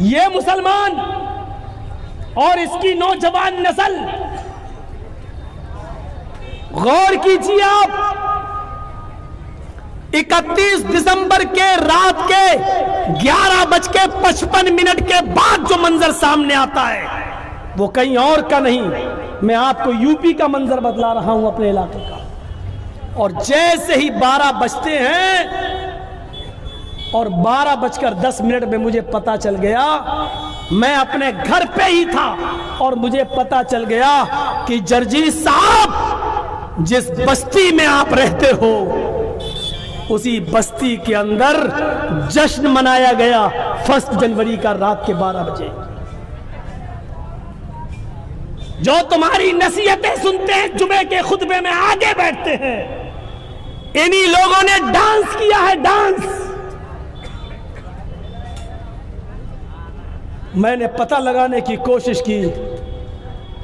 ये मुसलमान और इसकी नौजवान नस्ल, गौर कीजिए आप, 31 दिसंबर के रात के 11:55 के बाद जो मंजर सामने आता है वो कहीं और का नहीं, मैं आपको यूपी का मंजर बतला रहा हूं अपने इलाके का। और जैसे ही 12 बजते हैं और 12:10 में मुझे पता चल गया, मैं अपने घर पे ही था और मुझे पता चल गया कि जरजीत साहब, जिस बस्ती में आप रहते हो उसी बस्ती के अंदर जश्न मनाया गया 1 जनवरी का रात के 12 बजे। जो तुम्हारी नसीहतें सुनते हैं, जुमे के खुतबे में आगे बैठते हैं, इन्हीं लोगों ने डांस किया है, डांस। मैंने पता लगाने की कोशिश की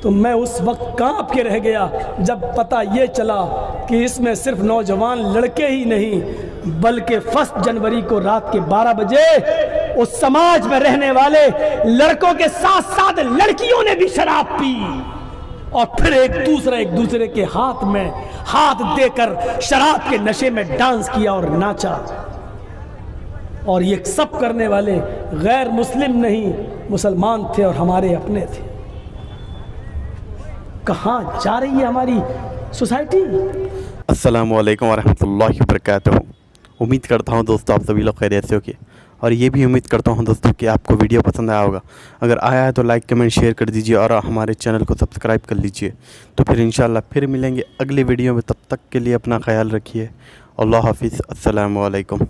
तो मैं उस वक्त कांप के रह गया जब पता ये चला कि इसमें सिर्फ नौजवान लड़के ही नहीं बल्कि 1 जनवरी को रात के 12 बजे उस समाज में रहने वाले लड़कों के साथ साथ लड़कियों ने भी शराब पी और फिर एक दूसरे के हाथ में हाथ देकर शराब के नशे में डांस किया और नाचा। और ये सब करने वाले गैर मुस्लिम नहीं, मुसलमान थे और हमारे अपने थे। कहाँ जा रही है हमारी सोसाइटी? अस्सलामु अलैकुम वरहमतुल्लाहि वबरकातुहू। उम्मीद करता हूँ दोस्तों आप सभी लोग खैरियत से होंगे और ये भी उम्मीद करता हूँ दोस्तों कि आपको वीडियो पसंद आया होगा। अगर आया है तो लाइक कमेंट शेयर कर दीजिए और हमारे चैनल को सब्सक्राइब कर लीजिए। तो फिर इंशाल्लाह फिर मिलेंगे अगली वीडियो में, तब तक के लिए अपना ख्याल रखिए। अल्लाह हाफिज़। अस्सलामु अलैकुम।